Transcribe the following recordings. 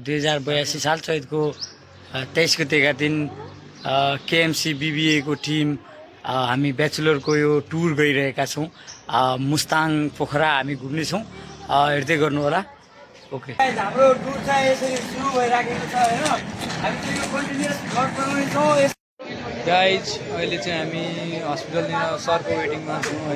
2082 साल चैतको 23 गतेका दिन केएमसी बीबीए को टिम हामी ब्याचलरको यो टुर गइरहेका छौँ। मुस्ताङ पोखरा हामी घुम्नेछौँ, हेर्दै गर्नु होला। ओके, हाम्रो टुर चाहिँ यसरी सुरु भइराखेको छ हैन। हामी चाहिँ यो कन्टिन्युअस भ्लग बनाउँछौँ। गाइज अहिले चाहिँ हामी हस्पिटलतिर सरको वेटिङमा छौँ है।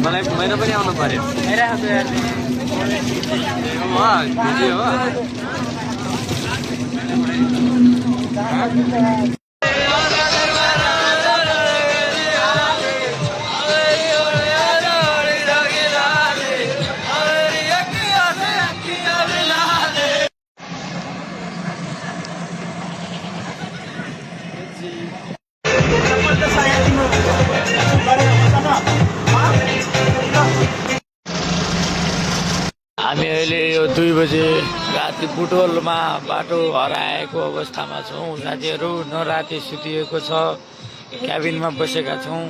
मलाई मेरो पनि आउनु पर्यो। हामी अहिले यो 2 बजे राति बुटवलमा बाटो हराएको अवस्थामा छौँ। साथीहरू नराति सुतिएको छ, क्याबिनमा बसेका छौँ।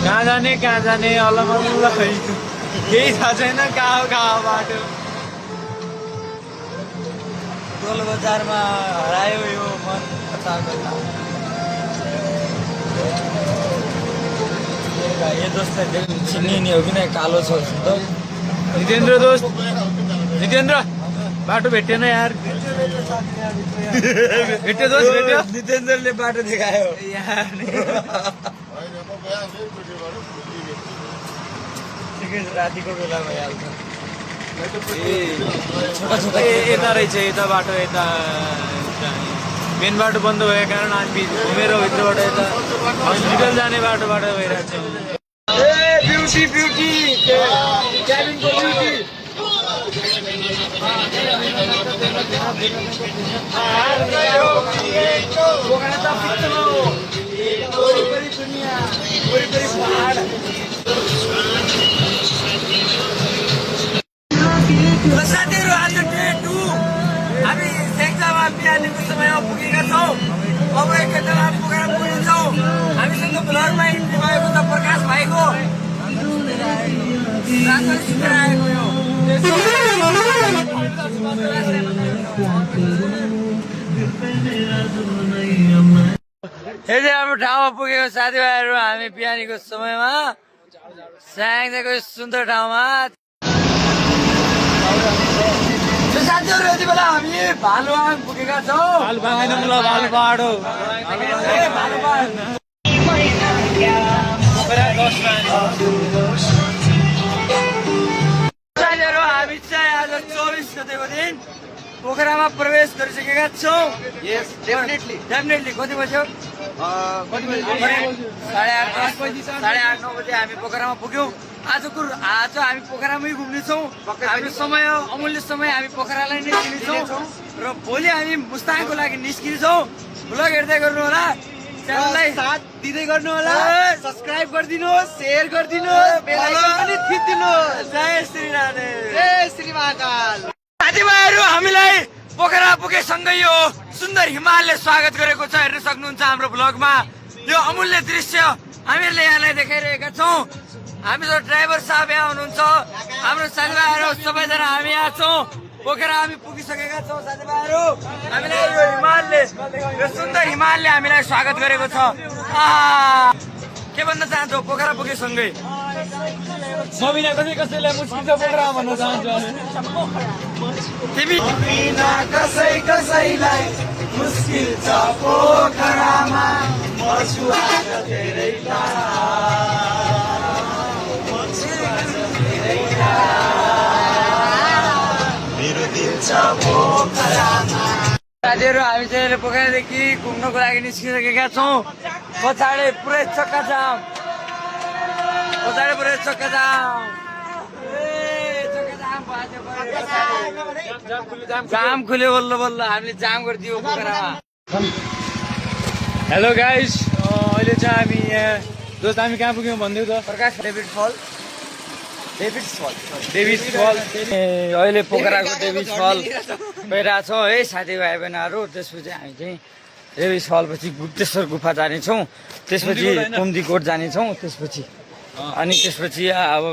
कहाँ जाने अल्लाह केही थाहा छैन। कहाँ बाटो टोल बजारमा हरायो यो मन ये दोस्त चिन्ने नि हो कि नहीं, कालो छ त। जितेन्द्र दोस्त, जितेन्द्र बाटो भेटेन यार। भेट्यो दोस्त, भेट्यो। जितेन्द्रले बाटो देखायो यार। ठिकै छ, रातिको बेला भइहाल्छ। यता रहेछ, यता बाटो, यता मेन बाटो बन्द भएको कारण हामी घुमेर भित्रबाट यता हस्पिटल जाने बाटोबाट गइरहेको छौँ। ब्युटी ब्युटी क्याबिनको ब्युटी। साथीहरू, आज डे 2 हामी सेक्जामा बिहानीको समयमा पुगेका छौँ। अब एकैछिनमा पोखरा पुगिन्छौँ। हामीसँग भ्लगमा इन्ट्री भएको छ प्रकाश भाइको। रातभरि सुतेर आएको यो चाहिँ हाम्रो ठाउँमा पुगेको साथीभाइहरू। हामी बिहानीको समयमा स्याङ्जाको सुन्दर ठाउँमा। साथीहरू, यति बेला हामी भालुवाङ पुगेका छौँ। भालुपाडो साथीहरू, हामी चाहिँ आज 24 गतेको दिन पोखरामा प्रवेश गरिसकेका छौँ। डेफिनेटली कति बज्यो? 8:30 9 बजे हामी पोखरामा पुग्यौँ। आज हामी पोखरामै घुम्नेछौँ। हाम्रो समय, अमूल्य समय हामी पोखरालाई नै दिनेछौँ र भोलि हामी मुस्ताङको लागि निस्किनेछौँ। भ्लग हेर्दै गर्नु होला, च्यानललाई साथ दिँदै गर्नु होला, सब्सक्राइब गरिदिनुहोस्, सेयर गरिदिनुहोस्, बेल आइकन पनि थिचिदिनुहोस्। जय श्री राधे, जय श्री महाकाल। साथीभाइहरू, हामीलाई पोखरा पुगेसँगै यो सुन्दर हिमालले स्वागत गरेको छ। हेर्न सक्नुहुन्छ हाम्रो भ्लगमा यो अमूल्य दृश्य हामीहरूले यहाँलाई देखाइरहेका छौँ। हामीसँग ड्राइभर साहब यहाँ हुनुहुन्छ। हाम्रो साथीभाइहरू सबैजना हामी यहाँ छौँ। पोखरा हामी पुगिसकेका छौँ साथीभाइहरू। हामीलाई यो हिमालले, यो सुन्दर हिमालले हामीलाई स्वागत गरेको छ। के भन्न चाहन्छौ पोखरा पुगेसँगै? म बिना कसैलाई मुस्किल छ पोखरा भन्न चाहन्छु। तिमी बिना कसैलाई मुस्किल छ पोखरामा, म छु आज धेरै टाढा। साथीहरू, हामी चाहिँ पोखरादेखि घुम्नको लागि निस्किसकेका छौँ। पछाडि पुरै चक्काजाम, जाम खुल्यो बल्ल बल्ल। हामीले जाम गरिदियो पोखरामा। हेलो गाइस, अहिले चाहिँ हामी यहाँ दोस्त हामी कहाँ पुग्यौँ भनिदिउँ त? प्रकाश डेभिड फल अहिले पोखराको डेभिड फल गइरहेछौँ है साथीभाइ बहिनीहरू। त्यसपछि हामी चाहिँ डेभिड फलपछि गुप्तेश्वर गुफा जानेछौँ, त्यसपछि कुम्दीकोट जानेछौँ, त्यसपछि अनि त्यसपछि अब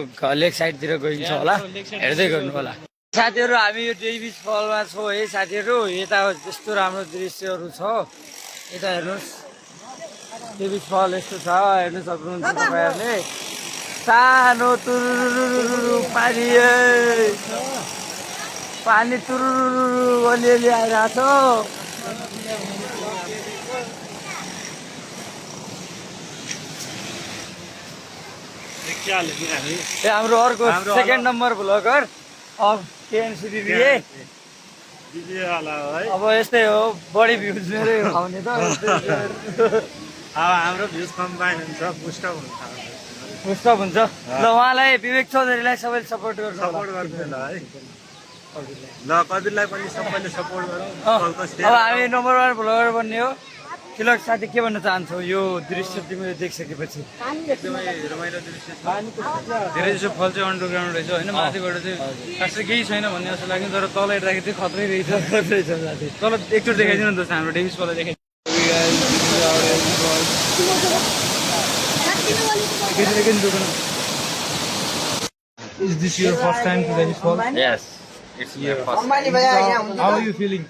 लेक साइडतिर गइन्छ होला, हेर्दै गर्नु होला साथीहरू। हामी यो डेभिड फलमा छौँ है साथीहरू। यता यस्तो राम्रो दृश्यहरू छ, यता हेर्नुहोस् डेभिड फल यस्तो छ, हेर्नु सक्नुहुन्छ तपाईँहरूले। सानो तुरुरु पानी पानी तुरुरु अलिअलि आइरहेछ। हाम्रो अर्को सेकेन्ड नम्बर भ्लगर अब केएनसिबी। अब यस्तै हो, बढी भ्युज मेरै आउने त। हाम्रो भ्युज कम्बाइन हुन्छ, पुस्तक हुन्छ। ल उहाँलाई विवेक चौधरीलाई सबैले सपोर्ट गर्नु ल है। ल कविरलाई पनि सबैले सपोर्ट गरौँ। अब हामी नम्बर 1 भ्लगर बन्ने हो। तिलक साथी के भन्न चाहन्छौ यो दृश्य तिमीले देखिसकेपछि? एकदमै रमाइलो दृश्य छ। धेरै जसो फल चाहिँ अन्डरग्राउन्ड रहेछ होइन, माथिबाट चाहिँ खासै केही छैन भन्ने जस्तो लाग्यो, तर तल हेर्दाखेरि चाहिँ खत्रै रहेछ। तल एकचोटि देखाइदिनु नि दोस्त, हाम्रो डेभिड फललाई देखाइ। Is this your first time to Davis Falls? Yes, it's your first. How are you feeling?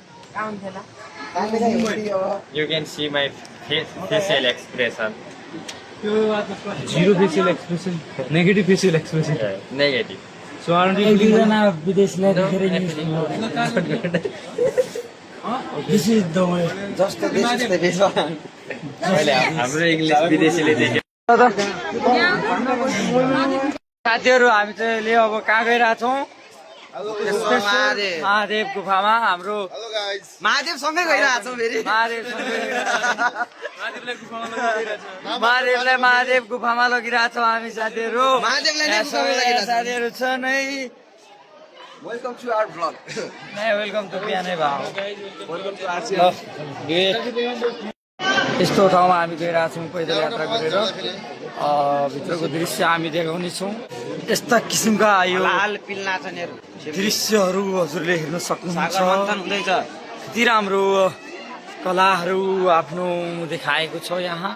You can see my facial expression. Zero facial expression, negative facial expression. Negative. So aren't you feeling? एकजना विदेशीलाई देखेर this is the way जस्तो मैले हाम्रो English विदेशीले देखे। साथीहरू हामी चाहिँ ले अब कहाँ गइरहेछौँ? महादेव गुफामा। हाम्रो महादेव सँगै गइरहेछौँ फेरि। महादेवलाई महादेव गुफामा लगिरहेछौँ हामी साथीहरू। महादेवलाई नै यहाँ गुफामा लगिरहेछौँ। साथीहरू छ नै। Welcome to our blog. Welcome to बिहानै भाउ। यस्तो ठाउँमा हामी गइरहेछौँ पैदल यात्रा गरेर। भित्रको दृश्य हामी देखाउनेछौँ। यस्ता किसिमका यो लाल पिल्ला छनेहरू दृश्यहरू हजुरले हेर्न सक्नुहुन्छ। सागर मन्थन हुँदैछ। कति राम्रो कलाहरू आफ्नो देखाएको छ यहाँ।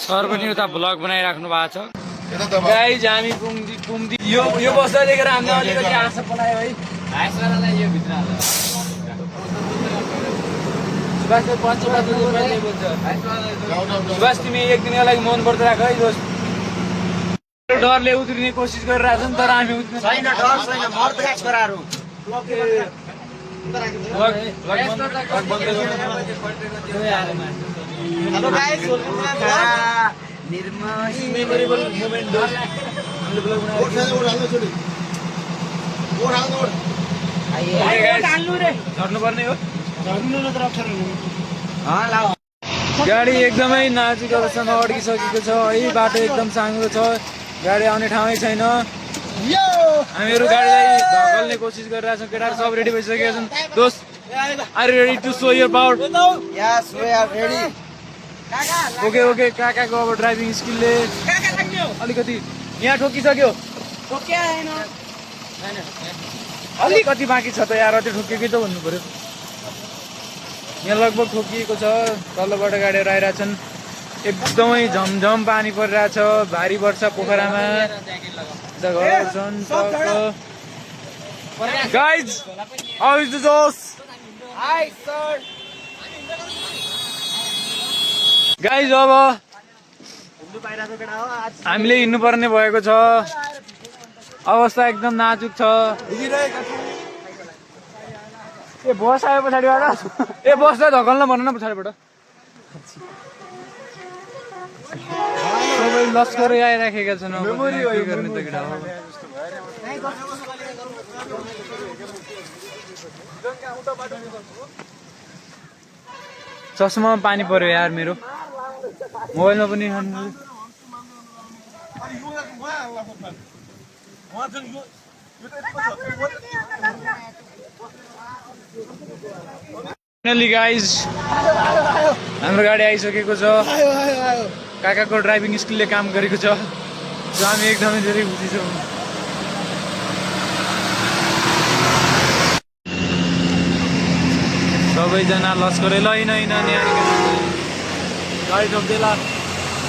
सर पनि उता भ्लग बनाइराख्नु भएको छ। गाइज हामी कुम्दी यो बस्दा देखेर हामीले अलिकति आशा पलायो है। यो भित्र सुभाष तिमी एक दिनको लागि मन पर्दो राख है दोस्त। डरले उत्रिने कोसिस गरिरहेछ नि, तर हामी उत्रिन छैन, डर छैन, मर्दका छोराहरू। हेलो गाइस, मेमोरेबल मोमेन्ट झर्नुपर्ने हो। गाडी एकदमै नाजुक अवस्थामा अड्किसकेको छ है। बाटो एकदम साङ्गो छ, गाडी आउने ठाउँै छैन। हामीहरू गाडीलाई धकल्ने कोसिस गरिरहेछौँ। केटाहरू सब रेडी भइसकेका छन्। दोस्त, are you ready to show your power? Yes we are ready. Okay okay. काकाको अब ड्राइभिङ स्किलले अलिकति यहाँ ठोकिसक्यो। अलिकति बाँकी छ त यार, अझै ठोकियो कि त भन्नु पर्यो। यहाँ लगभग ठोकिएको छ। तल्लोबाट गाडीहरू आइरहेछन्। एकदमै झमझम पानी परिरहेछ, भारी वर्षा पोखरामा। गाइज, हाउ इज द जोस? गाइज अब हामीले हिँड्नुपर्ने भएको छ। अवस्था एकदम नाजुक छ। ए बस आयो पछाडिबाट। ए बसलाई धकल्न भन न पछाडिबाट। सबै लस्करै आइराखेका छन्। के गर्ने त केटा? चस्मामा पानी पर्यो यार मेरो, मोबाइलमा पनि। फाइनली गाइज हाम्रो गाडी आइसकेको छ। काकाको ड्राइभिङ स्किलले काम गरेको छ। हामी एकदमै धेरै खुसी छौँ। सबैजना लस्करै लैन गाडी ठोक्देला।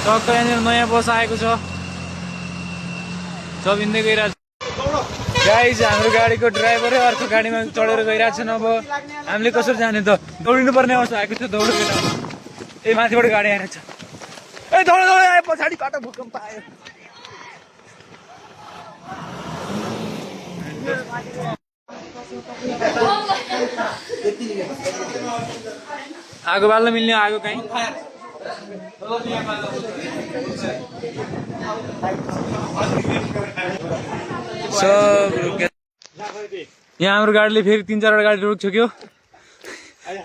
टक्क यहाँनिर नयाँ बस आएको छ, चबिन्दै गइरहेको छ। गाइज हाम्रो गाडीको ड्राइभरै अर्को गाडीमा चढेर गइरहेको छन्। अब हामीले कसरी जाने त? दौडिनु पर्ने अवस्था आएको छ। दौडेर ए माथिबाट गाडी आइरहेको छ। ए दौड आयो, पछाडि बाटो भूकम्प आयो। आगो बाल्न मिल्ने आगो कहीँ सब रुक्यो। यहाँ हाम्रो गाडीले फेरि 3-4 गाडी रोकिसक्यो।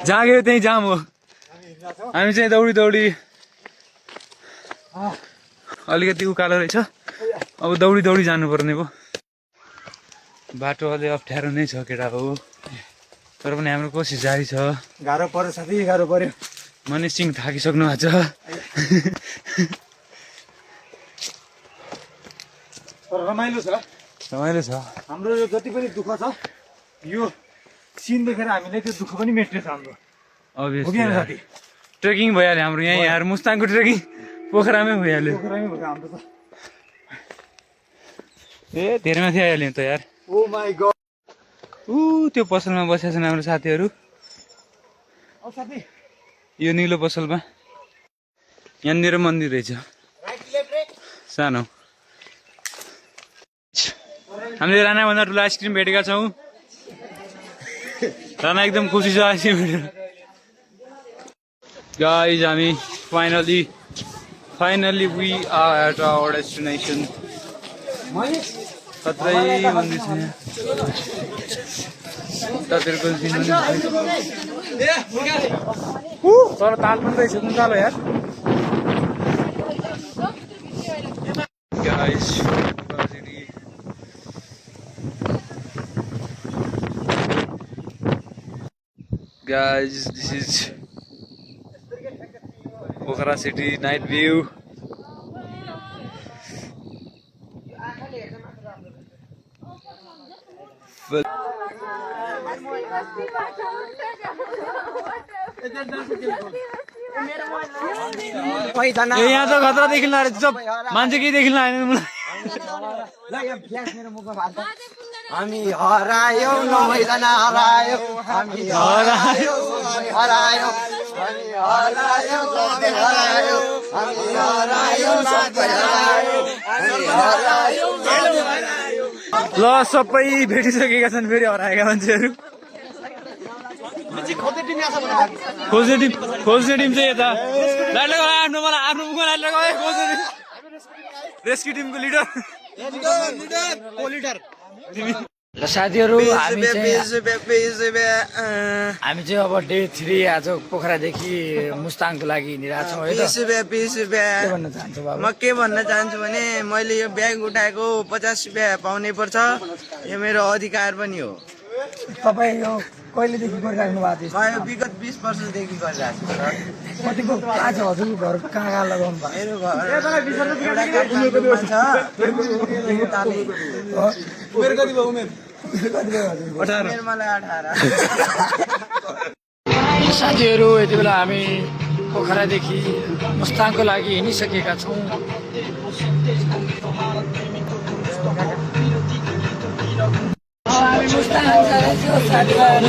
जहाँ गयो त्यहीँ जाम हो। हामी चाहिँ दौडी अलिकति उकालो रहेछ। अब दौडी जानुपर्ने भयो। बाटो अलि अप्ठ्यारो नै छ केटा हो, तर पनि हाम्रो कोसिस जारी छ। गाह्रो पर्यो साथी, गाह्रो पर्यो। मनिष सिंह थाकिसक्नु भएको छ। तर रमाइलो छ। हाम्रो यो जति पनि दुःख छ, यो सिन देखेर हामीलाई त्यो दुःख पनि मेट्रेछ हाम्रो। अभियसली साथी ट्रेकिङ भइहाल्यो हाम्रो यहाँ। यहाँ मुस्ताङको ट्रेकिङ पोखरामै भइहाल्यो। हाम्रो त ए धेरै माथि आइहाल्यो त यार। ओ माई गॉड। त्यो पसलमा बसेका छन् हाम्रो साथीहरू। साथी यो निलो पसलमा यहाँनिर मन्दिर रहेछ सानो। हामीले रानाभन्दा ठुलो आइसक्रिम भेटेका छौँ। राना एकदम खुसी छ आइसक्रिम भेटेर। गाइज हामी finally we are at our destination. खत्रै मन्दिर छ यहाँ। तर ताल पनि रहेछ उकालो यार। Guys, this is Pokhara city night view. यहाँ त खतरा देखिन मान्छे केही देखिन हामी हरायौ नभइकन हरायौ, हामी हरायौ, हरायौ, हामी हरायौ, हरायौ, हामी हरायौ, हामी हरायौ, ल सबै भेटिसकेका छन् फेरि हराएका मान्छेहरू। खोज्ने टिम चाहिँ यता लाइट लगायो। आफ्नो मुखमा लाइट लगायो। खोज्ने टिम रेस्क्यु टिमको लिडर। ल साथीहरू हामी चाहिँ अब डे 3 आज पोखरादेखि मुस्ताङको लागि हिँडिरहेको छौँ है त। म के भन्न चाहन्छु भने मैले यो ब्याग उठाएको 50 रुपियाँ पाउनै पर्छ। यो मेरो अधिकार पनि हो। तपाईँ यो कहिलेदेखि गरिराख्नु भएको थियो? म विगत 20 वर्षदेखि गरिरहेको छु। कतिको आज हजुरको घर कहाँ लगाउनु भयो? मेरो घर एउटा काठमाडौँमा छ। उमेर कति भयो? उमेर मलाई 18। साथीहरू यति बेला हामी पोखरादेखि मुस्ताङको लागि हिँडिसकेका छौँ। हामी मुस्ताङ जाँदैछौँ साथीभाइहरू।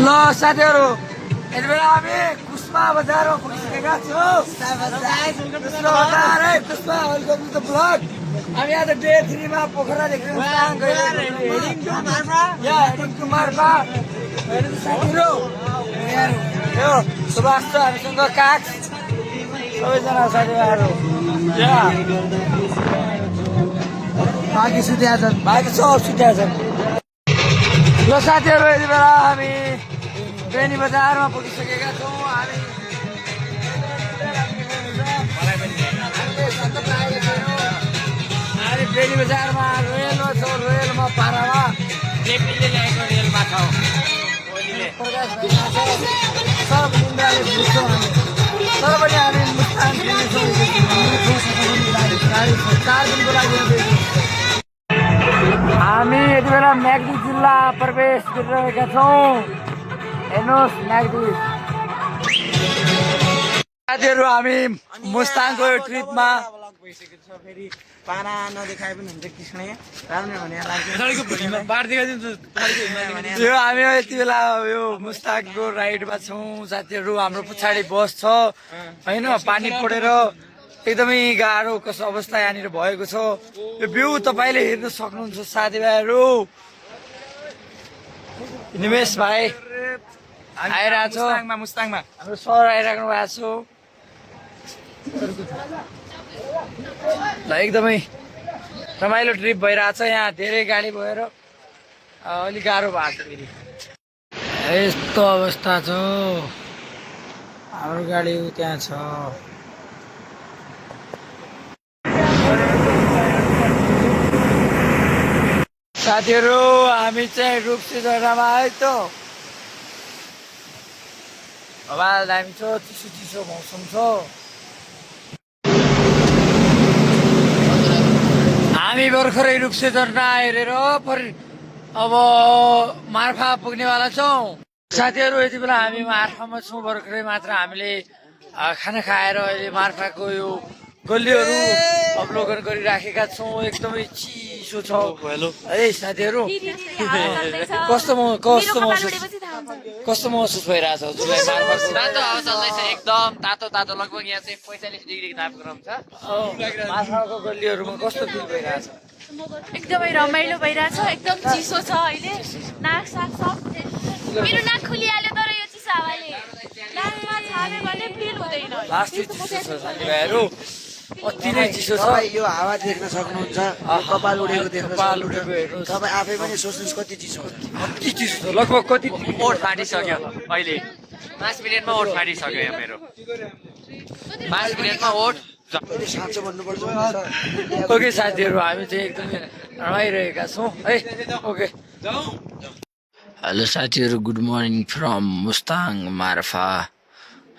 ल साथीहरू यति बेला हामी कुस्मा बजार पुगिसकेका छौँ। हामी आज डे 3 मा पोखरादेखि मुस्ताङ गइरहेको मार्फा। साथीहरू यो सुभाष छ हामीसँग, काग सबैजना साथीभाइहरू। बाँकी सुत्या छन्। बाँकी सब सुत्या छन्। ल साथीहरू यति बेला हामी बेनी बजारमा पुगिसकेका छौँ। हामी बेनी बजारमा रोयलमा छौँ। रोयलमा पारामा जेपीले ल्याएको रेलमा छ प्रकाश भइरहेको छ। सब निन्द्राले बुझ्छौँ हामी। तर पनि हामी मुस्ताङ पुग्नेछौँ। 4 दिनको लागि हामी यति बेला म्याग्दी जिल्ला प्रवेश गरिरहेका छौँ। हेर्नुहोस् म्याग्दी साथीहरू हामी मुस्ताङको यो ट्रिपमा फेरि पारा नदेखाए पनि हुन्छ कृष्ण राम्रो भने लाग्छ। यो हामी यति बेला यो मुस्ताङको राइडमा छौँ साथीहरू। हाम्रो पछाडि बस छ होइन। पानी परेर एकदमै गाह्रो कस्तो अवस्था यहाँनिर भएको छ। यो भ्यू तपाईँले हेर्न सक्नुहुन्छ साथीभाइहरू। निमेश भाइ आइरहेको छ। मुस्ताङमा हाम्रो सर आइराख्नु भएको छ। ल एकदमै रमाइलो ट्रिप भइरहेछ। यहाँ धेरै गाडी भएर अलिक गाह्रो भएको छ। फेरि यस्तो अवस्था छ। हाम्रो गाडी त्यहाँ छ। साथीहरू हामी चाहिँ रुप्से जग्गामा आयो त। हावा दामी छ। चिसो चिसो मौसम छ। हामी भर्खरै रुप्से झरना हेरेर अब मार्फा पुग्नेवाला छौँ साथीहरू। यति बेला हामी मार्फामा छौँ। भर्खरै मात्र हामीले खाना खाएर अहिले मार्फाको यो गल्लीहरू अवलोकन गरिराखेका छौँ। एकदमै चिसो छ है साथीहरू। कस्तो महसुस भइरहेछ हजुरलाई मार्फाको? तातो हावा चल्दैछ एकदम तातो तातो। लगभग यहाँ चाहिँ 45 डिग्री तापक्रम छ। मार्फाको गल्लीहरूमा कस्तो फिल भइरहेछ? एकदमै रमाइलो भइरहेछ। एकदम चिसो छ अहिले। नाक साक सब मेरो नाक खुलिहाल्यो तर यो चिसो हावाले नाकमा छाल्यो भने फिल हुँदैन। लास्टै चिसो छ साथीभाइहरू। अति नै चिसो छ। यो हावा देख्न सक्नुहुन्छ। कपाल उडेको देख्न सक्नुहुन्छ। तपाईँ आफै पनि सोच्नुहोस् कति चिसो छ। अति चिसो छ। लगभग कति ओठ फाटिसक्यो अहिले। 5 मिनटमा ओठ फाटिसक्यो यहाँ मेरो। 5 मिनटमा ओठ। साँचो भन्नुपर्छ। ओके साथीहरू हामी चाहिँ एकदमै रमाइरहेका छौँ है। ओके हेलो साथीहरू, good morning from Mustang Marpha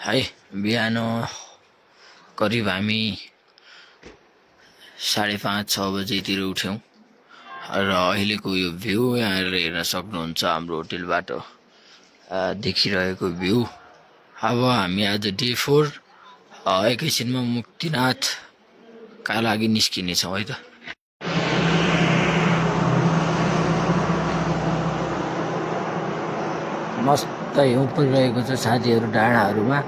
है। बिहान करिब हामी 5:30-6 बजेतिर उठ्यौँ र अहिलेको यो भ्यू यहाँ हेर्न सक्नुहुन्छ। हाम्रो होटेलबाट देखिरहेको भ्यू। अब हामी आज डे 4 एकैछिनमा मुक्तिनाथका लागि निस्किनेछौँ है त। मस्त हिउँ परिरहेको छ साथीहरू डाँडाहरूमा।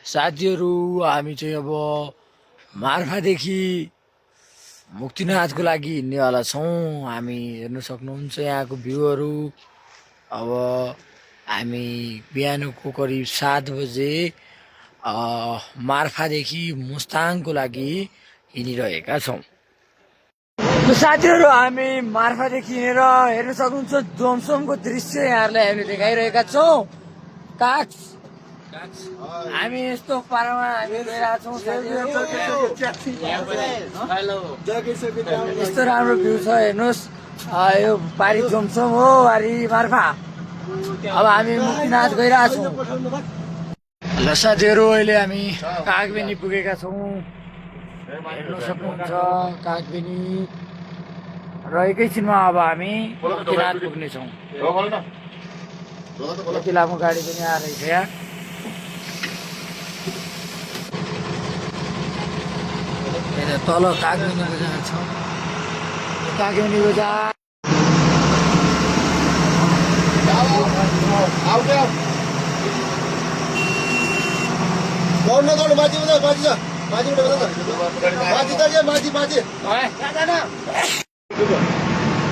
साथीहरू हामी चाहिँ अब मार्फादेखि मुक्तिनाथको लागि हिँड्नेवाला छौँ। हामी हेर्न सक्नुहुन्छ यहाँको भ्यूहरू। अब हामी बिहानको करिब 7 बजे मार्फादेखि मुस्ताङको लागि हिँडिरहेका छौँ। साथीहरू हामी मार्फादेखि हिँडेर हेर्न सक्नुहुन्छ जोमसोमको दृश्य यहाँहरूलाई हामीले देखाइरहेका छौँ। काक्स हामी यस्तो पारामा हामी गइरहेका छौँ। यस्तो राम्रो भ्यू छ हेर्नुहोस्। यो पारी जोमसोम हो, पारी मार्फा। अब हामी मुक्तिनाथ गइरहेछौँ। ल साथीहरू अहिले हामी कागबेनी पुगेका छौँ। हेर्न सक्नुहुन्छ कागबेनी र एकैछिनमा अब हामी मुक्तिनाथ पुग्नेछौँ। यति लामो गाडी पनि आएछ यहाँ। तल कागबेनी बजार छ। कागबेनी बजार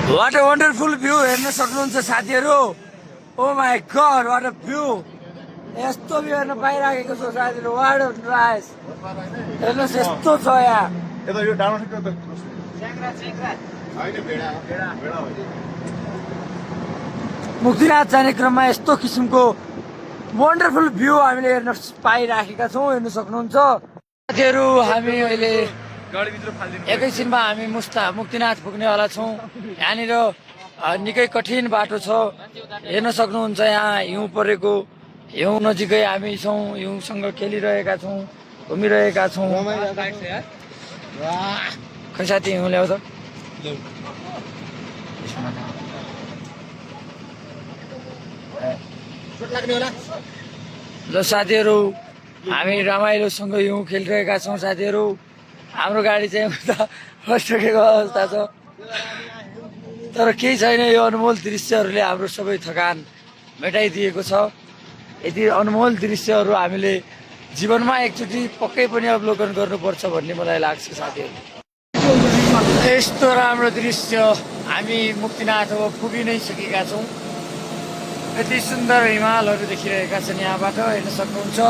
वाट अ वन्डरफुल भ्यू हेर्न सक्नुहुन्छ साथीहरू। Oh my god what a view. यस्तो भ्यू हेर्न पाइराखेको छ साथीहरू। What a nice. हेर्नुहोस् यस्तो छ यहाँ। यता यो डाँडो ठिक त मुक्तिनाथ जाने क्रममा यस्तो किसिमको वन्डरफुल भ्यू हामीले हेर्न पाइराखेका छौँ, हेर्न सक्नुहुन्छ साथीहरू। हामी अहिले गाडीभित्र फालिदिनु एकैछिनमा हामी मुक्तिनाथ पुग्नेवाला छौँ। यहाँनिर निकै कठिन बाटो छ, हेर्न सक्नुहुन्छ। यहाँ हिउँ परेको, हिउँ नजिकै हामी छौँ, हिउँसँग खेलिरहेका छौँ, घुमिरहेका छौँ। खै साथी हिउँ ल्याउ त। ल साथीहरू, हामी रमाइलोसँग हिउँ खेलिरहेका छौँ साथीहरू। हाम्रो गाडी चाहिँ उता फस्टिएको अवस्था छ, तर केही छैन। यो अनमोल दृश्यहरूले हाम्रो सबै थकान मेटाइदिएको छ। यति अनमोल दृश्यहरू हामीले जीवनमा एकचोटि पक्कै पनि अवलोकन गर्नुपर्छ भन्ने मलाई लाग्छ साथीहरू। यस्तो राम्रो दृश्य हामी मुक्तिनाथ अब पुगि नै सकेका छौँ। यति सुन्दर हिमालहरू देखिरहेका छन् यहाँबाट, हेर्न सक्नुहुन्छ।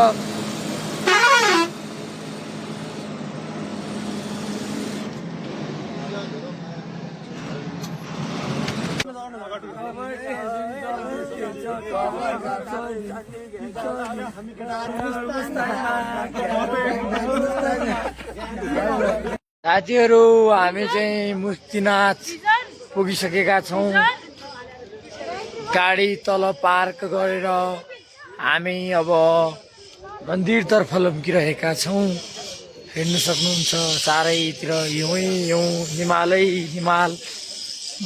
साथीहरू, हामी चाहिँ मुक्तिनाथ पुगिसकेका छौँ। गाडी तल पार्क गरेर हामी अब मन्दिरतर्फ लम्किरहेका छौँ। हेर्न सक्नुहुन्छ चारैतिर हिउँ हिउँ, हिमालै हिमाल,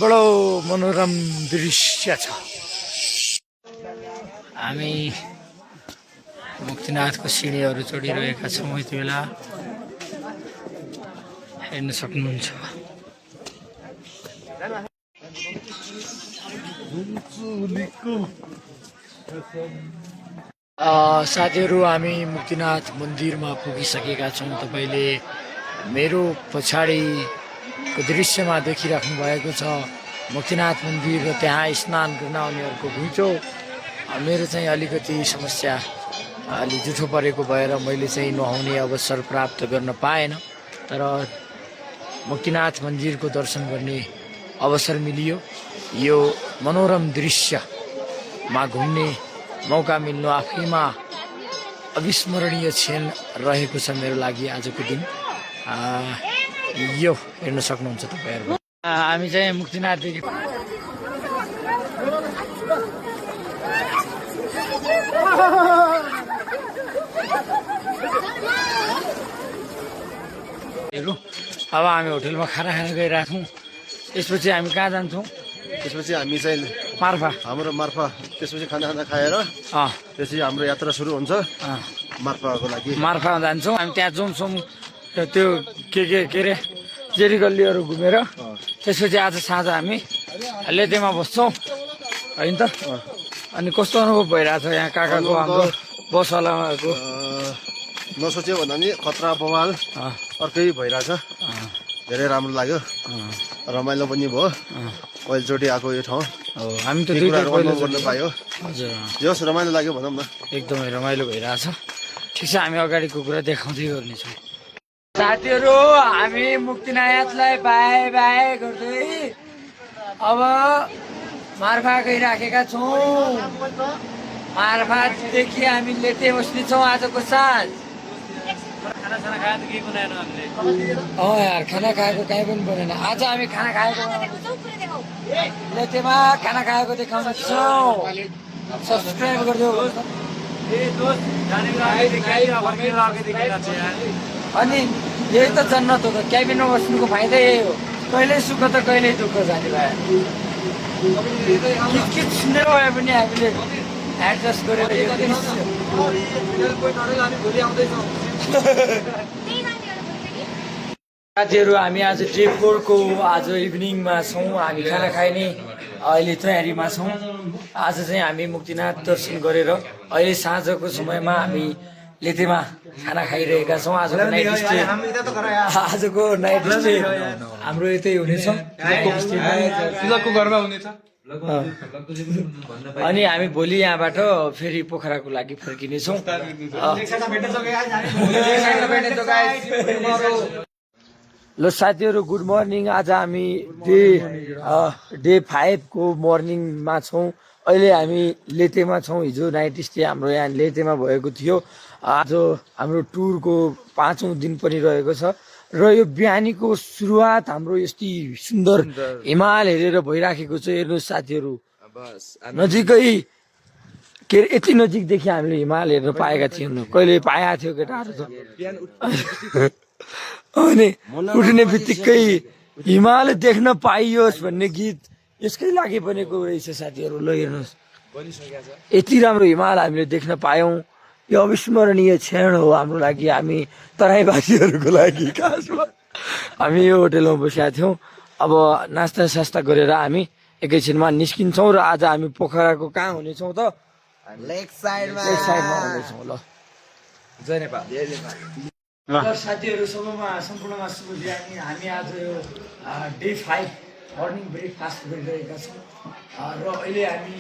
बडो मनोरम दृश्य छ। हामी मुक्तिनाथको सिँढीहरू चढिरहेका छौँ यति बेला, हेर्न सक्नुहुन्छ। साथीहरू, हामी मुक्तिनाथ मन्दिरमा पुगिसकेका छौँ। तपाईँले मेरो पछाडिको दृश्यमा देखिराख्नु भएको छ मुक्तिनाथ मन्दिर, र त्यहाँ स्नान गर्न आउनेहरूको घुइँचो। मेरो चाहिँ अलिकति समस्या अलि जुठो परेको भएर मैले चाहिँ नुहाउने अवसर प्राप्त गर्न पाएन, तर मुक्तिनाथ मन्दिरको दर्शन गर्ने अवसर मिलियो। यो मनोरम दृश्यमा घुम्ने मौका मिल्नु आफैमा अविस्मरणीय क्षण रहेको छ मेरो लागि आजको दिन। यो हेर्न सक्नुहुन्छ तपाईँहरू। हामी चाहिँ मुक्तिनाथदेखि अब हामी होटलमा खाना खान गइरहेछौँ। त्यसपछि हामी कहाँ जान्छौँ? त्यसपछि हामी चाहिँ मार्फा, हाम्रो मार्फा, त्यसपछि खाना खाएर त्यसपछि हाम्रो यात्रा सुरु हुन्छ मार्फाको लागि। मार्फा जान्छौँ हामी, त्यहाँ जाउँछौँ त्यो के अरे जेरी गल्लीहरू घुमेर। त्यसपछि आज साँझ हामी लेतेमा बस्छौँ होइन त। अनि कस्तो अनुभव भइरहेछ यहाँ काकाको हाम्रो बसवालाको? नसोच्यो भन्दा नि खतरा बवाल अर्कै भइरहेछ। धेरै राम्रो लाग्यो, रमाइलो पनि भयो। पहिलोचोटि आएको यो ठाउँ, हामी त केही कुराहरू अनुभव गर्न पायो। हजुर, जस रमाइलो लाग्यो भनौँ न। एकदमै रमाइलो भइरहेछ। ठिक छ, हामी अगाडिको कुरा देखाउँदै गर्नेछौँ। साथीहरू, हामी मुक्तिनाथलाई बाई बाई गर्दै अब मार्फा गइराखेका छौँ। मार्फादेखि हामी लेते बस्नेछौँ आजको साँझ। यार, खाना खाएको कहीँ पनि बनेन। आज हामी खाना खाएको लेतेमा खाना खाएको देखाउनेछौँ। सब्सक्राइब गरिदियो। अनि यही त जन्नत हो त, क्याबिनमा बस्नुको फाइदा यही हो। कहिल्यै सुख त कहिल्यै दुःख जाने भयो। के सुनेर भए पनि हामीले एडजस्ट गरेर यो साथीहरू, हामी आज डे 4 को आज इभिनिङमा छौँ। हामी खाना खाइने अहिले तयारीमा छौँ। आज चाहिँ हामी मुक्तिनाथ दर्शन गरेर अहिले साँझको समयमा हामी लेतेमा खाना खाइरहेका छौँ। आजको नाइट स्टे हाम्रो यतै हुनेछ। अनि हामी भोलि यहाँबाट फेरि पोखराको लागि फर्किनेछौँ। ल साथीहरू गुड मर्निङ। आज हामी डे 5 को मर्निङमा छौँ। अहिले हामी लेतेमा छौँ। हिजो नाइट स्टे हाम्रो यहाँ लेतेमा भएको थियो। आज हाम्रो टुरको 5औं दिन पनि रहेको छ र यो बिहानीको सुरुवात हाम्रो यस्तै सुन्दर हिमाल हेरेर भइराखेको छ। हेर्नुहोस् साथीहरू, नजिकै के अरे यति नजिकदेखि हामीले हिमाल हेर्न पाएका थियौँ। कहिले पाएका थियो केटाहरू त। अनि उठ्ने बित्तिकै हिमाल देख्न पाइयोस् भन्ने गीत यसकै लागि बनेको रहेछ साथीहरू। ल हेर्नुहोस्, यति राम्रो हिमाल हामीले देख्न पायौँ। यो अविस्मरणीय क्षण हो हाम्रो लागि, हामी तराईवासीहरूको लागि। खासमा हामी यो होटेलमा बसेका थियौँ। अब नास्ता सास्ता गरेर हामी एकैछिनमा निस्किन्छौँ र आज हामी पोखराको कहाँ हुनेछौँ त? लेक साइडमा हुनेछौँ। ल जय नेपाल। साथीहरू सम्पूर्णमा शुभ बिहानी। हामी आज यो डे 5 मर्निङ ब्रेकफास्ट गरिरहेका छौँ र अहिले हामी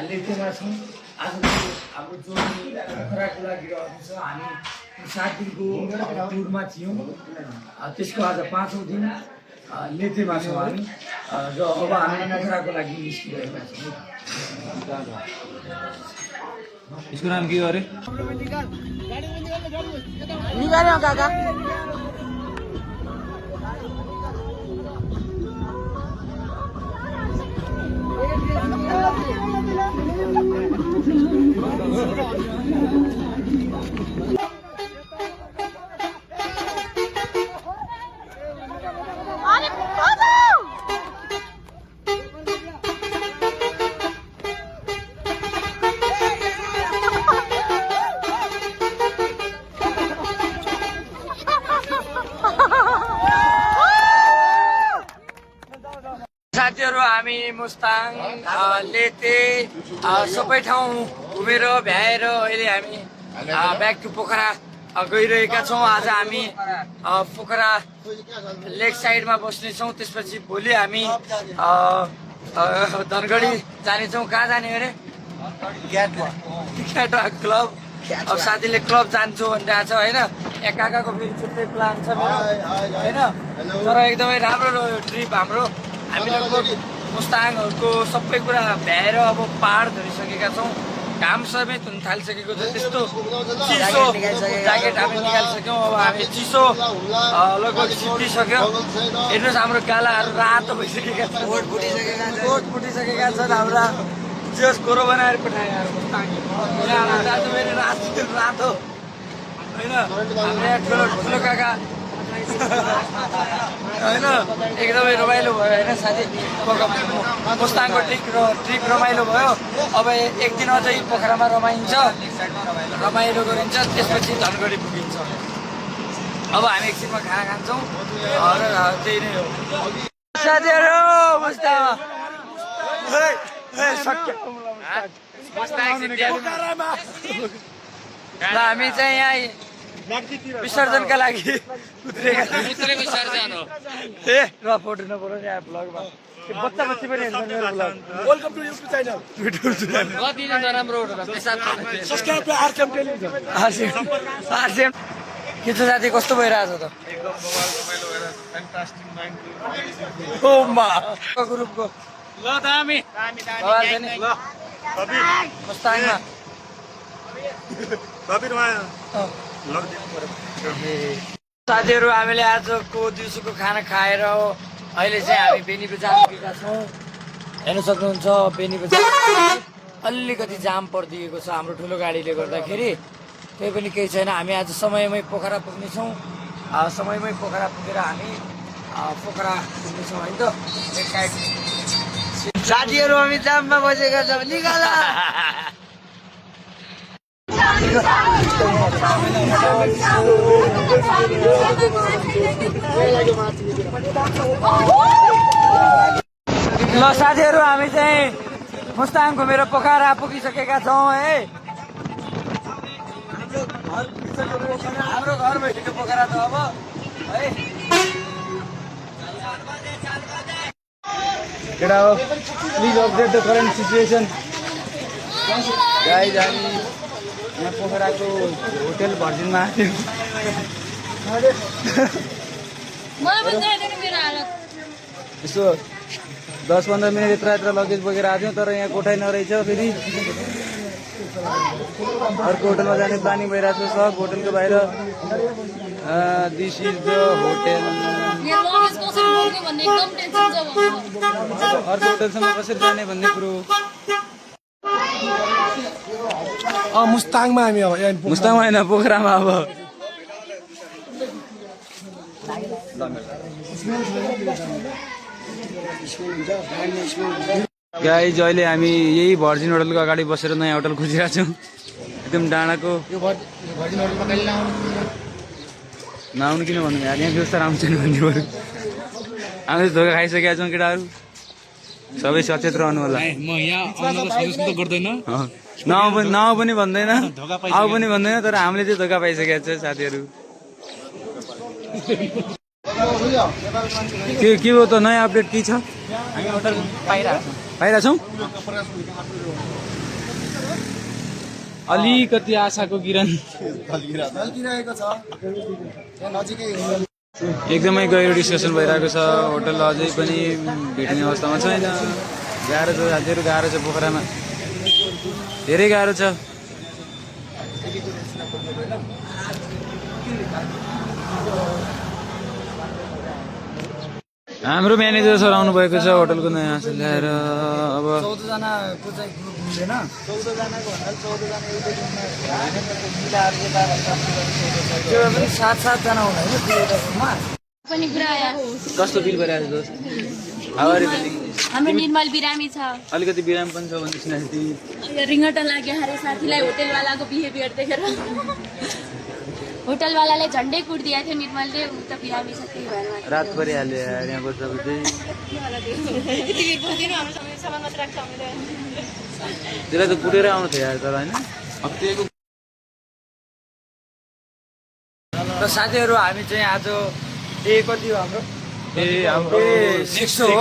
लेकमा छौँ। आज हाम्रो जो पोखराको लागि रहेको छ, हामी 7 दिनको टुरमा थियौँ। त्यसको आज 5औं दिन लेतेमा छौँ हामी र अब हामी पोखराको लागि निस्किरहेका छौँ। यसको नाम के हो अरे? काका साथीहरू हामी मुस्ताङ लेते सबै ठाउँ घुमेर भ्याएर अहिले हामी ब्याक टु पोखरा गइरहेका छौँ। आज हामी पोखरा लेक साइडमा बस्नेछौँ। त्यसपछि भोलि हामी धनगढी जानेछौँ। कहाँ जाने अरे? क्याटवा क्लब। अब साथीले क्लब जान्छु भनिरहेको छ होइन। यहाँ काकाको फेरि छुट्टै प्लान छ मेरो होइन। तर एकदमै राम्रो रह्यो ट्रिप हाम्रो। हामी लगभग मुस्ताङहरूको सबै कुरा भ्याएर अब पाहाड धरिसकेका छौँ। घाम समेत हुन थालिसकेको छ। त्यस्तो चिसो ज्याकेट हामी निकालिसक्यौँ। अब हामी चिसो लगभग सिद्धिसक्यो। हेर्नुहोस् हाम्रो गालाहरू रातो भइसकेका छन्। कोट फुटिसकेका छन् हाम्रा। जस गोरो बनाएर पठाएर आज मेरो रातो होइन। हाम्रो यहाँ ठुलो काका होइन एकदमै रमाइलो भयो होइन साथी। मुस्ताङको ट्रिप रमाइलो भयो। अब एक दिन अझै पोखरामा रमाइन्छ, रमाइलो गरिन्छ। त्यसपछि धनगढी पुगिन्छ। अब हामी एकछिनमा खाना खान्छौँ र त्यही नै हो साथीहरू। मुस्ताङमा ल हामी चाहिँ यहाँ विसर्जनका लागि उत्रेका विसर्जन हो। ए ल फोटो नपऱ्यो नि यहाँ ब्लगमा। बच्चा बच्ची पनि हेर्छ मेरो blog. Welcome to YouTube channel. कति नराम्रो subscribe to RCM television. RCM के छ साथी, कस्तो भइरहेछ त? ओ मा ग्रुपको ल त हामी मुस्ताङमा साथीहरू हामीले आजको दिउँसोको खाना खाएर अहिले चाहिँ हामी बेनी बजार पुगेका छौँ। हेर्न सक्नुहुन्छ बेनी बजार अलिकति जाम परिदिएको छ हाम्रो ठुलो गाडीले गर्दाखेरि। त्यही पनि केही छैन। हामी आज समयमै पोखरा पुग्नेछौँ। समयमै पोखरा पुगेर हामी पोखरा पुग्नेछौँ होइन त। साथीहरू हामी जाममा बसेका छौँ। निकाल ल साथीहरू हामी चाहिँ मुस्ताङ घुमेर पोखरा पुगिसकेका छौँ है। हाम्रो घर भइसक्यो पोखरा त अब है। केटा हो, please update the current situation. Guys हामी यहाँ पोखराको होटेल भर्जिनमा आयो। यसो 10-15 मिनट यत्र लगेज बोकेर आएको थियौँ तर यहाँ कोठाइ नरहेछ फेरि अर्को होटलमा जाने प्लानिङ भइरहेको छ सब होटलको बाहिर दिस इज द होटल अर्को होटलसम्म कसरी जाने भन्ने कुरो मुस्ताङमा हामी अब मुस्ताङमा होइन पोखरामा अब गाइज अहिले हामी यही भर्जिन होटलको अगाडि बसेर नयाँ होटल खोजिरहेको छौँ एकदम डाँडाको नआउनु किन भन्नु यार यहाँ व्यवस्था राम्रो छैन भन्ने बरु हामी धोका खाइसकेका छौँ केटाहरू सबै सचेत रहनु होला नआउ पनि भन्दैन आऊ पनि भन्दैन तर हामीले चाहिँ धोका पाइसकेका छ साथीहरू के हो त नयाँ अपडेट के छ हामी होटल पाइरहेछौँ अलिकति आशाको किरण एकदमै गहिरो डिस्कसन भइरहेको छ होटल अझै पनि भेट्ने अवस्थामा छैन गाह्रो छ साथीहरू गाह्रो छ पोखरामा धेरै गाह्रो छ हाम्रो म्यानेजर सर आउनु भएको छ होटलको नयाँ ल्याएर अब 14 जनाको चाहिँ ग्रुप हुँदैन 14 जनाको भन्दा 14 जना 7 जना हुँदैन दुईवटा रुममा पनि पुरा कस्तो फिल भइरहेको छ दोस्त हावारी फिलिङ हाम्रो निर्मल बिरामी छ अलिकति बिराम पनि छ भन्दैछ नि रिङ्गटा लाग्यो अरे साथीलाई होटलवालाको बिहेभियर देखेर होटलवालाले झन्डै कुटिदिएको थियो निर्मलले ऊ त बिरामी छ त्यही भएर रात परिहाल्यो यार यहाँ बस्दा बस्दै त्यसलाई त कुटेरै आउनु थियो यार तर होइन र साथीहरू हामी चाहिँ आज कति हो हाम्रो हाम्रो 6 हो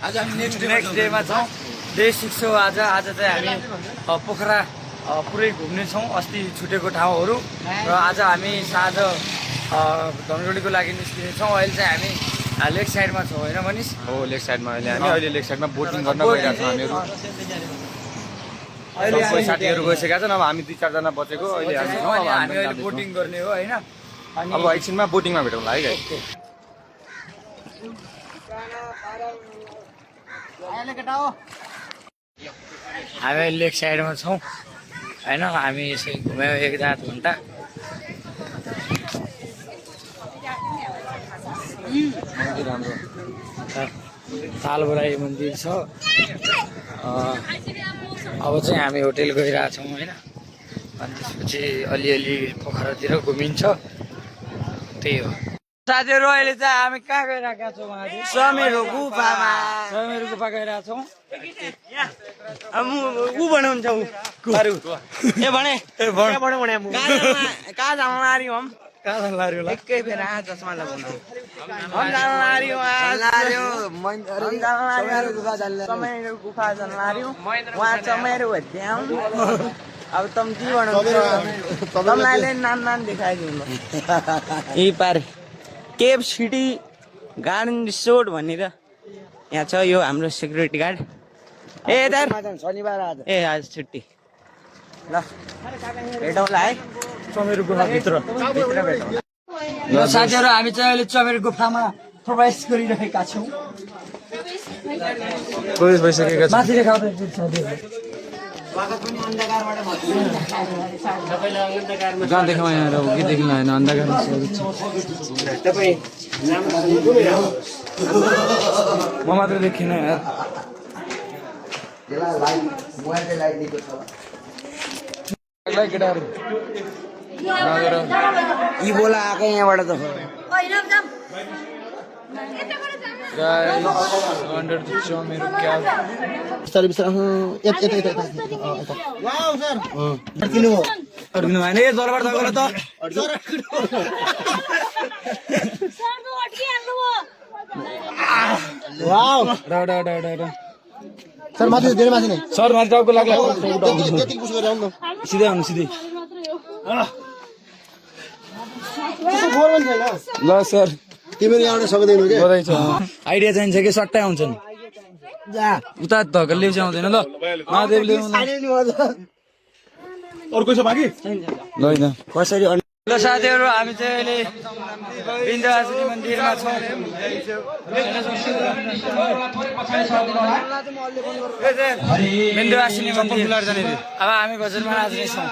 आज हामी नेक्स्ट डेमा छौँ डे 6 हो आज चाहिँ हामी पोखरा पुरै घुम्ने छौँ अस्ति छुटेको ठाउँहरू र आज हामी साँझ धनगढीको लागि निस्किने छौँ अहिले चाहिँ हामी लेक साइडमा छौँ होइन मनिष हो लेक साइडमा अहिले लेक साइडमा बोटिङ गर्न गइरहेको छौँ हामीहरू अहिले सबै साथीहरू गइसकेका छन् अब हामी 2-4 जना बचेको अहिले हामी अहिले बोटिङ गर्ने हो होइन अब एकछिनमा बोटिङमा भेटौँला है गाइस हामी लेक साइडमा छौँ होइन हामी यसै घुम्यौँ 1-8 घन्टा तालबराई मन्दिर छ अब चाहिँ हामी होटेल गइरहेछौँ होइन अनि त्यसपछि अलिअलि पोखरातिर घुमिन्छ त्यही हो साथीहरू अहिले चाहिँ हामी कहाँ गइरहेका छौँ समेरो गुफामा समेरो गुफा गइरहेछौँ ऊ बनाउँछ ऊ ए भने कहाँ जानु लारी हम कहाँ जानु लाग्यो होला एकै फेर चस्मा लगाउनु हम जानु लार्यो समेरो गुफा जानु लार्यो वहाँ चमेरो भत्याउ अब तम के बनाउँछ तमलाई नाम देखाइदिउँ यही पार केप सिटी गार्डन रिसोर्ट भनेर यहाँ छ यो हाम्रो सेक्युरिटी गार्ड ए यता शनिबार आज ए आज छुट्टी ल भेटौँला है चमेरो गुफाभित्र ल साथीहरू हामी चाहिँ अहिले चमेरो गुफामा प्रवेश गरिरहेका छौँ प्रवेश भइसकेका छन् माथि देखाउँदै साथीहरू कहाँ देखाउँ यहाँ के देख्नु होइन अन्धकार म मात्र देखिनँ यार केटाहरू यी बोला आएको यहाँबाट त अन्डर द चमेरो क्याब अड्किनु भएन ए जलबाट गएर त सर माथि धेरै माथि नै सर माथि टाउको लाग्ला त्यति पुस गरेर आउनु सिधै आउनु सिधै फोहोर पनि छैन ल सर तिमीहरू यहाँबाट सक्दैनौ के बधाई छ आइडिया चाहिन्छ कि सट्टै आउँछन् उता धकल्ले चाहिँ आउँदैन ल महादेवले अर्को छ बाँकी ल कसरी ल साथीहरू हामी चाहिँ अहिले विन्ध्यवासिनी मन्दिरमा छौँ विन्ध्यवासिनी मन्दिर अब हामी भजनमा नाच्नेछौँ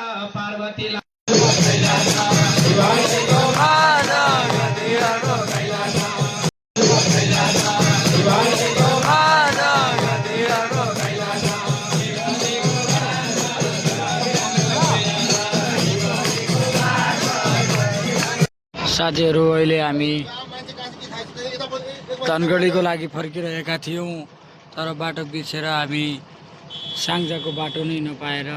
साथीहरू अहिले हामी धनगढीको लागि फर्किरहेका थियौँ तर बाटो बिर्सेर हामी साङ्जाको बाटो नै नपाएर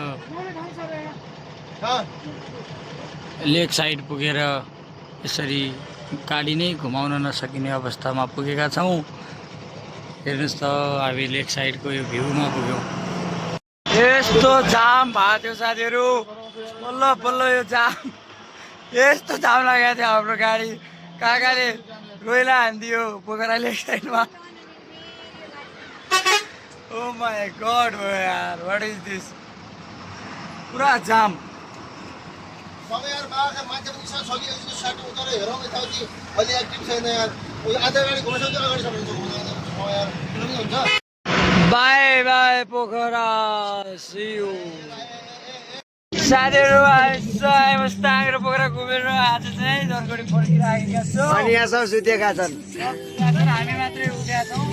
लेक साइड पुगेर यसरी गाडी नै घुमाउन नसकिने अवस्थामा पुगेका छौँ। हेर्नुहोस् त हामी लेक साइडको यो भ्यूमा पुग्यौँ। यस्तो जाम भएको थियो साथीहरू, बल्ल बल्ल यो जाम यस्तो जाम लागेको थियो। हाम्रो गाडी काकाले रोइला हानिदियो पोखरा लेक साइडमा। ओ माय गॉड यार, व्हाट इज दिस, पुरा jam. Bye bye Pokhara, see you. साथीहरू हामी र पोखरा घुमेर आज चाहिँ धनगढी फर्किराखेका छौँ। अनि यहाँ सब सुतेका छन्, हामी मात्रै उठेका छौँ।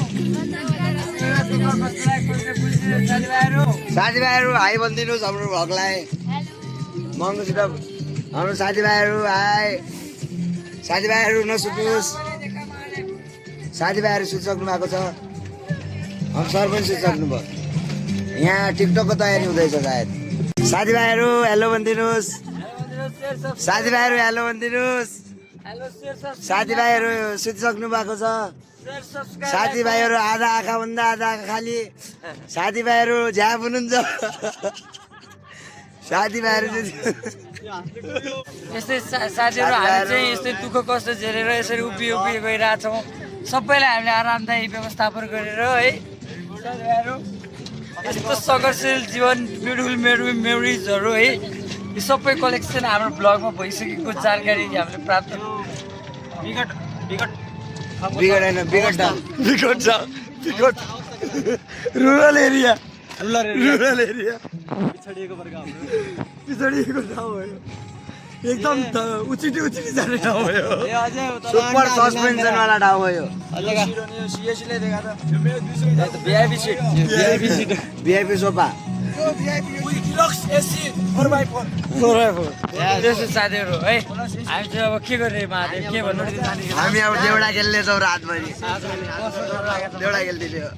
साथीभाइहरू हाई भनिदिनुहोस् हाम्रो भ्लगलाई। मङ्गोसित हाम्रो साथीभाइहरू हाई। साथीभाइहरू नसुत्नुहोस्, साथीभाइहरू सुतिसक्नु भएको छ। हाम्रो सर पनि सुतिसक्नु भयो। यहाँ टिकटकको तयारी हुँदैछ सायद। साथीभाइहरू हेलो भनिदिनुहोस्, साथीभाइहरू हेलो भनिदिनुहोस्। साथीभाइहरू सुतिसक्नु भएको छ। साथीभाइहरू आधा आँखा भन्दा आधा आँखा खाली। साथीभाइहरू झ्याप हुनुहुन्छ। साथीभाइहरू यस्तै साथीहरू हामी चाहिँ यस्तै दुःख कष्ट झेलेर यसरी उभियो गइरहेछौँ। सबैलाई हामीले आरामदायी व्यवस्थापन गरेर है साथीभाइहरू, यस्तो सङ्घर्षशील जीवन, ब्युटिफुल मेमोरिजहरू है, यो सबै कलेक्सन हाम्रो ब्लगमा भइसकेको जानकारी हामीले प्राप्त विगत रुरल एरिया पिछडिएको ठाउँ भयो, एकदम उचिटी जाने ठाउँ भयो। सुपर सस्पेन्सन वाला ठाउँ हो यो। VIP sofa. त्यस्तो साथीहरू है, हामी चाहिँ अब के गर्ने महादेव, के भन्नु। हामी अब देउडा खेल्नेछौँ रातभरि। देउडा खेल्दिन्थ्यो।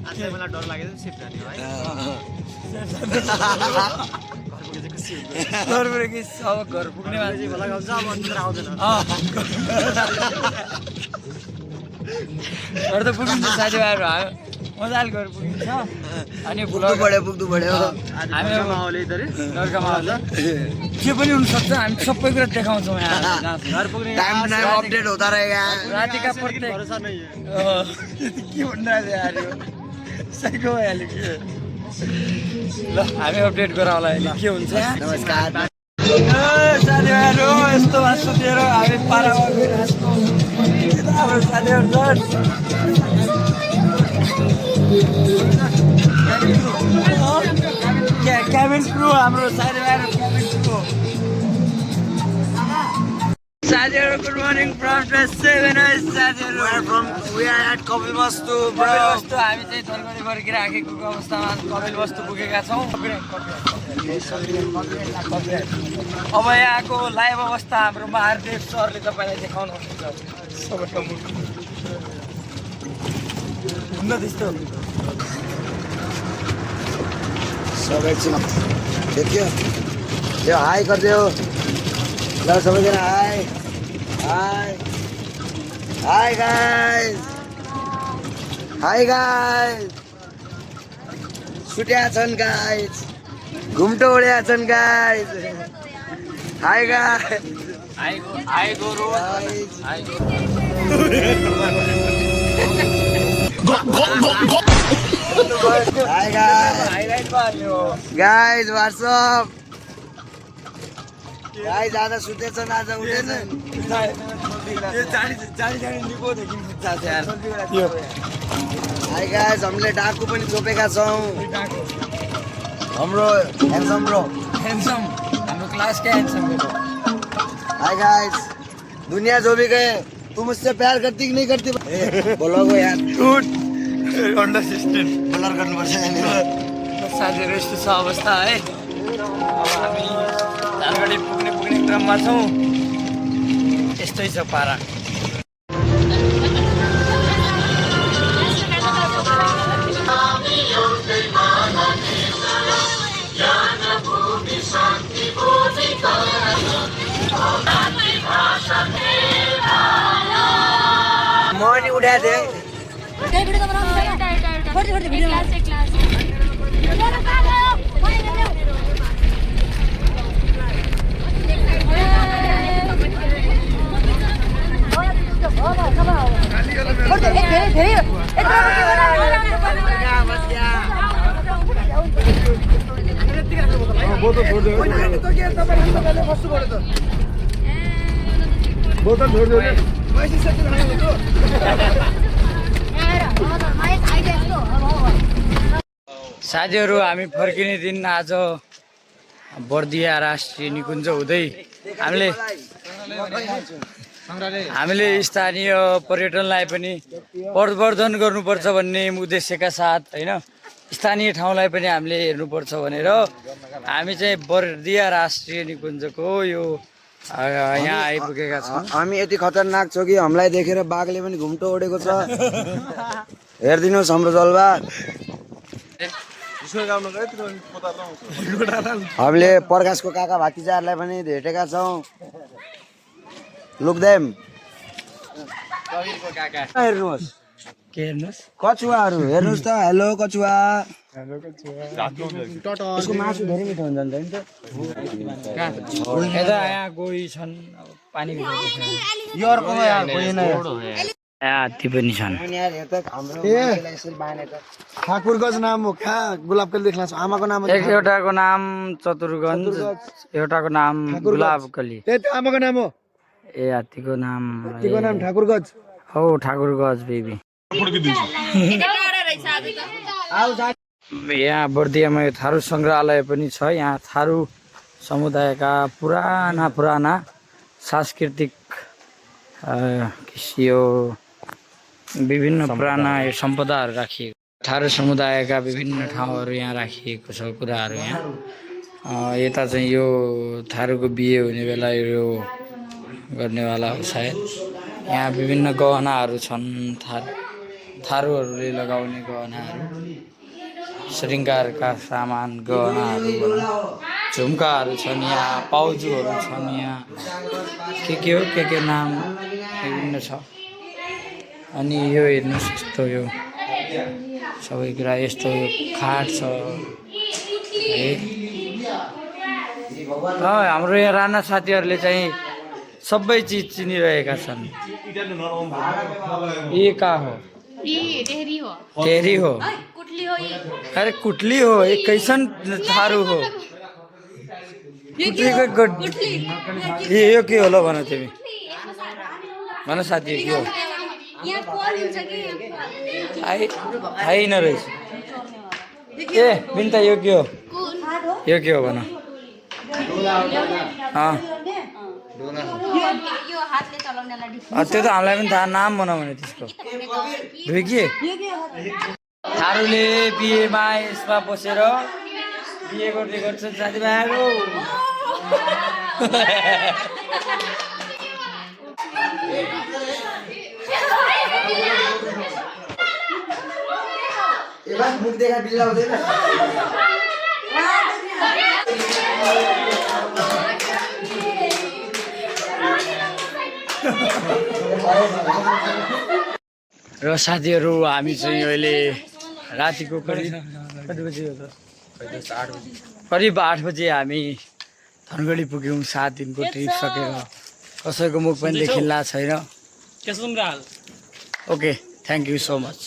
अब घर पुग्ने मान्छे घर त पुगिन्छ साथीभाइहरू, मजाले घर पुगिन्छ। अनि पुग्नु पऱ्यो। हामी नर्का माहौल के पनि हुनसक्छ, हामी सबै कुरा देखाउँछौँ यहाँ। घर पुग्ने टाइम अपडेट हुँदा रहेगा। रातिका प्रत्येक के भनिरहेको यार, यो साइको भइहाल्यो कि। ल हामी अपडेट गराउँला अहिले के हुन्छ। नमस्कार साथीभाइहरू, यस्तोमा सुतेर हामी पारामा गइरहेको छौँ। हाम्रो साथीहरू क्याबिन क्रू, हाम्रो साथीभाइहरू क्याबिन क्रू। साथीहरू गुड मर्निङ फ्रम 7 साथीहरू। We are at Kapilvastu. Kapilvastu हामी चाहिँ धनगढी फर्किराखेको अवस्थामा कपिलवस्तु पुगेका छौँ। अब यहाँको लाइभ अवस्था हाम्रो महादेव सरले तपाईँलाई देखाउनुहुन्छ। हुन्न त्यस्तो सब एकछिन देखियो यो हाई गरिदियो। ल सबैजना hi hi hi guys, hi guys. छुट्या छन् गाइस, घुम्टो उड्या छन् गाइस। हाई गाइस, आइगो Hi guys, what's up? Guys, आज सुतेछन् आज उठेछन् हाई गाइस हामीले डाकु पनि छोपेका छौँ हाम्रो ह्यान्डसम ब्रो हाम्रो क्लासकै ह्यान्डसम हाई गाइस दुनिया जो भी गए तुम मुझसे प्यार करती कि नहीं करती बोलोगो यार अन्डर 16 बोलर गर्नुपर्छ यहाँनिर साथीहरू यस्तो छ अवस्था है अब हामी झालगढी पुग्ने क्रममा छौँ यस्तै छ पारा म नि उठाएको थिएँ साथीहरू हामी फर्किने दिन आज बर्दिया राष्ट्रिय निकुञ्ज हुँदै हामीले स्थानीय पर्यटनलाई पनि प्रवर्धन गर्नुपर्छ भन्ने उद्देश्यका साथ होइन स्थानीय ठाउँलाई पनि हामीले हेर्नुपर्छ भनेर हामी चाहिँ बर्दिया राष्ट्रिय निकुञ्जको यो यहाँ आइपुगेका छौँ हामी यति खतरनाक छौँ कि हामीलाई देखेर बाघले पनि घुम्टो ओडेको छ हेरिदिनुहोस् हाम्रो जलबाग हामीले प्रकाशको काका भातिजाहरूलाई पनि भेटेका छौँ लुक्देम हेर्नुहोस् के हेर्नुहोस् कछुवाहरू हेर्नुहोस् त हेलो कछुवा यसको मासु धेरै मिठो हुन्छ नि त यता यहाँ गोही छन् अब पानी यो अर्कोमा गएन हात्ती पनि छन् ठाकुरगञ्ज नाम हो कहाँ गुलाबकली देख्ला आमाको नाम एउटाको नाम चतुरगञ्ज एउटाको नाम गुलाबकली आमाको नाम हो ए हात्तीको नाम ठाकुरगञ्ज हो ठाकुरगञ्ज बेबी यहाँ बर्दियामा थारू सङ्ग्रहालय पनि छ यहाँ थारू समुदायका पुराना सांस्कृतिक यो विभिन्न पुराना सम्पदाहरू राखिएको थारू समुदायका विभिन्न ठाउँहरू यहाँ राखिएको छ कुराहरू यहाँ यता चाहिँ यो थारूको बिहे हुने बेला यो गर्नेवाला हो सायद यहाँ विभिन्न गहनाहरू छन् थारूहरूले लगाउने गहनाहरू श्रृङ्गारका सामान गहनाहरू झुम्काहरू छन् यहाँ पाउजूहरू छन् यहाँ के नाम विभिन्न छ अनि यो हेर्नुहोस् यस्तो यो सबै कुरा यस्तो खाट छ है हाम्रो यहाँ राणा साथीहरूले चाहिँ सबै चिज चिनिरहेका छन् ये का हो तेरी हो अरे कुटली हो ये कैसन थारू हो यो के होला भन तिमी भन साथी के हो थाहै नरहेछ ए बिन्ता यो के हो भन त्यो त हामीलाई पनि थाहा नाम भन भने त्यसको के थारूले बिहेमा यसमा बसेर बिहे गर्दै गर्छन् साथीभाइहरू मुख देखा बिल्ला हुँदैन र साथीहरू हामी चाहिँ अहिले रातिको कति बजी हो त करिब 8 बजे हामी धनगढी पुग्यौँ 7 दिनको ट्रिप सकेर कसैको मुख पनि देखिँला छैन okay, thank you so much,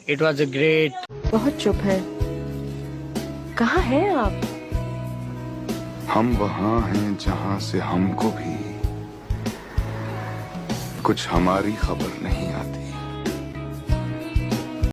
it was a great. बहुत चुप है, कहाँ हैं आप? हम वहाँ हैं जहाँ से हमको भी कुछ हमारी खबर नहीं आती।